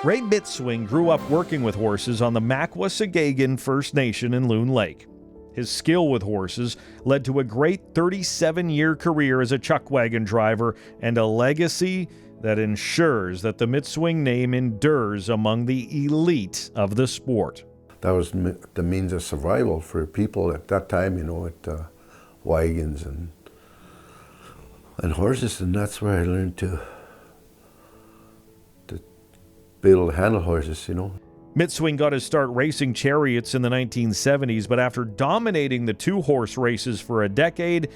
Ray Mitsuing grew up working with horses on the Saskatchewan First Nation in Loon Lake. His skill with horses led to a great 37-year career as a chuckwagon driver and a legacy that ensures that the Mitsuing name endures among the elite of the sport. That was the means of survival for people at that time, with wagons and horses, and that's where I learned to be able to handle horses, Mitsuing got his start racing chariots in the 1970s, but after dominating the two-horse races for a decade,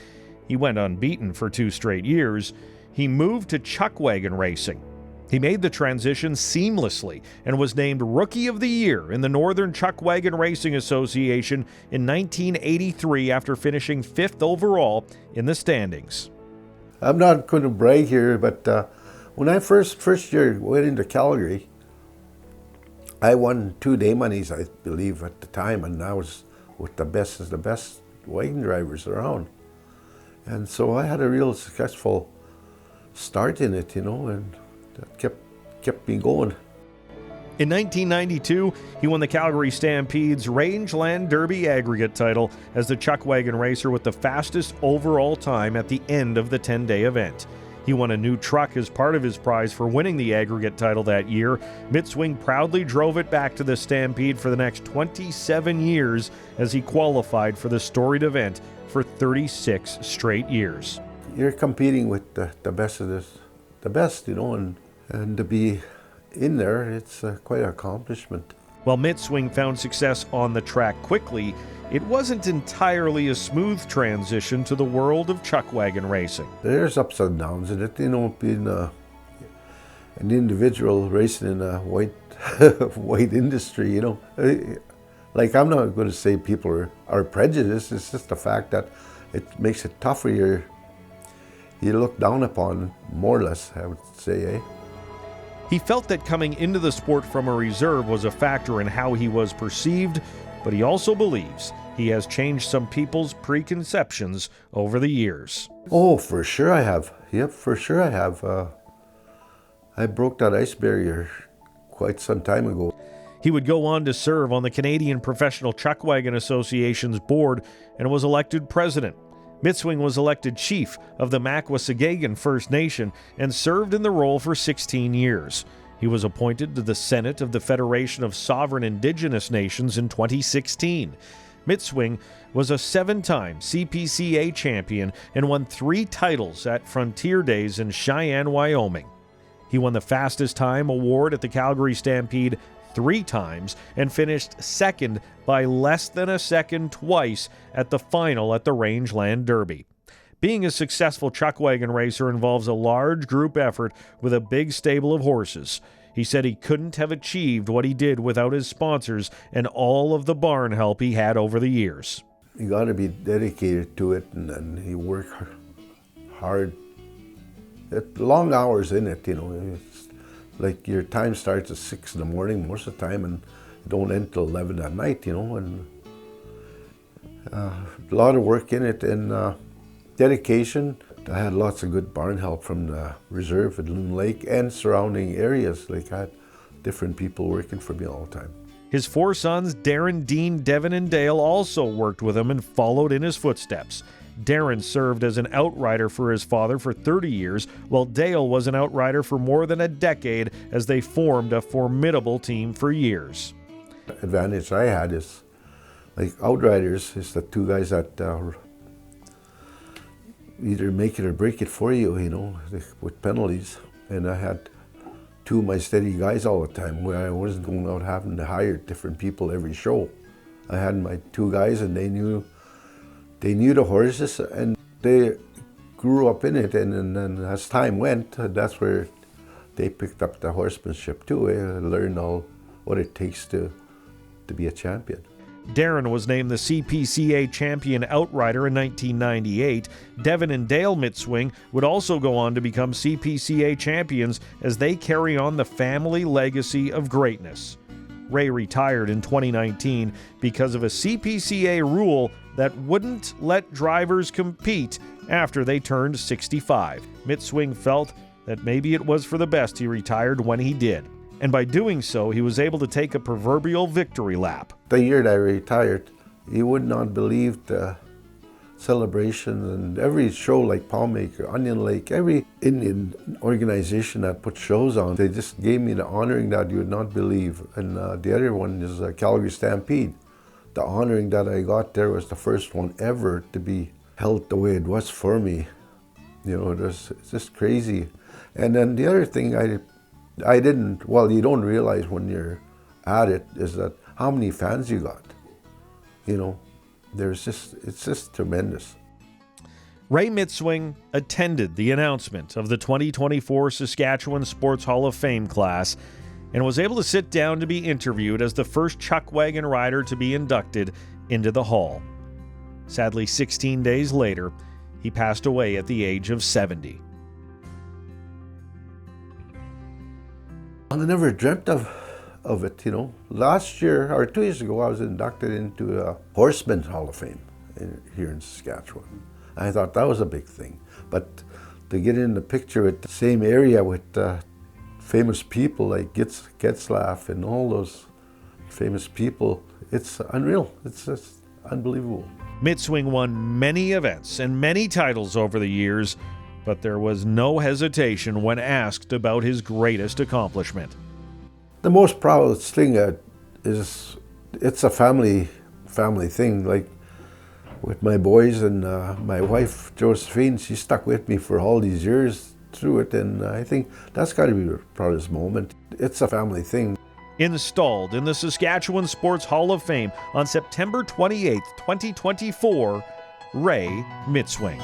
he went unbeaten for 2 straight years. He moved to chuckwagon racing. He made the transition seamlessly and was named Rookie of the Year in the Northern Chuckwagon Racing Association in 1983 after finishing 5th overall in the standings. I'm not going to brag here, but when I first year went into Calgary, I won 2 day monies, I believe, at the time, and I was with the best of the best wagon drivers around. And so I had a real successful start in it, and that kept me going. In 1992, he won the Calgary Stampede's Rangeland Derby aggregate title as the chuckwagon racer with the fastest overall time at the end of the 10-day event. He won a new truck as part of his prize for winning the aggregate title that year. Mitsuing proudly drove it back to the Stampede for the next 27 years as he qualified for the storied event for 36 straight years. You're competing with the best of the best, and to be in there, it's quite an accomplishment. While Mitsuing found success on the track quickly, it wasn't entirely a smooth transition to the world of chuckwagon racing. There's ups and downs in it, being an individual racing in a white industry, Like, I'm not going to say people are prejudiced, it's just the fact that it makes it tougher. You look down upon, more or less, I would say, He felt that coming into the sport from a reserve was a factor in how he was perceived, but he also believes he has changed some people's preconceptions over the years. Oh, for sure I have. Yep, for sure I have. I broke that ice barrier quite some time ago. He would go on to serve on the Canadian Professional Chuckwagon Association's board and was elected president. Mitsuing was elected chief of the Saskatchewan First Nation and served in the role for 16 years. He was appointed to the Senate of the Federation of Sovereign Indigenous Nations in 2016. Mitsuing was a 7-time CPCA champion and won 3 titles at Frontier Days in Cheyenne, Wyoming. He won the fastest time award at the Calgary Stampede 3 times and finished second by less than a second twice at the final at the Rangeland Derby. Being a successful chuckwagon racer involves a large group effort with a big stable of horses. He said he couldn't have achieved what he did without his sponsors and all of the barn help he had over the years. You got to be dedicated to it, and you work hard. Long hours in it, It's like your time starts at 6 in the morning most of the time and don't end till 11 at night, and a lot of work in it and dedication. I had lots of good barn help from the reserve at Loon Lake and surrounding areas. Like, I had different people working for me all the time. His 4 sons, Darren, Dean, Devin, and Dale, also worked with him and followed in his footsteps. Darren served as an outrider for his father for 30 years, while Dale was an outrider for more than a decade as they formed a formidable team for years. The advantage I had is, like, outriders is the 2 guys that either make it or break it for you, with penalties. And I had 2 of my steady guys all the time, where I wasn't going out having to hire different people every show. I had my 2 guys, and they knew the horses, and they grew up in it. And then as time went, that's where they picked up the horsemanship too. Learned all what it takes to be a champion. Darren was named the CPCA champion outrider in 1998. Devin and Dale Mitsuing would also go on to become CPCA champions as they carry on the family legacy of greatness. Ray retired in 2019 because of a CPCA rule that wouldn't let drivers compete after they turned 65. Mitsuing felt that maybe it was for the best he retired when he did. and by doing so, he was able to take a proverbial victory lap. The year that I retired, you would not believe the celebrations and every show like Palmaker, Onion Lake, every Indian organization that put shows on, they just gave me the honoring that you would not believe. And the other one is Calgary Stampede. The honoring that I got there was the first one ever to be held the way it was for me. You know, it's just crazy. And then the other thing I didn't, well, you don't realize when you're at it, is that how many fans you got. You know, it's just tremendous. Ray Mitsuing attended the announcement of the 2024 Saskatchewan Sports Hall of Fame class and was able to sit down to be interviewed as the first chuckwagon rider to be inducted into the hall. Sadly, 16 days later, he passed away at the age of 70. I never dreamt of it, you know. Last year, or 2 years ago, I was inducted into a Horsemen's Hall of Fame here in Saskatchewan. I thought that was a big thing. But to get in the picture with the same area with famous people like Getzlaff and all those famous people, it's unreal. It's just unbelievable. Mitsuing won many events and many titles over the years, but there was no hesitation when asked about his greatest accomplishment. The most proudest thing is it's a family thing. Like with my boys and my wife Josephine, she stuck with me for all these years through it, and I think that's got to be the proudest moment. It's a family thing. Installed in the Saskatchewan Sports Hall of Fame on September 28, 2024, Ray Mitsuing.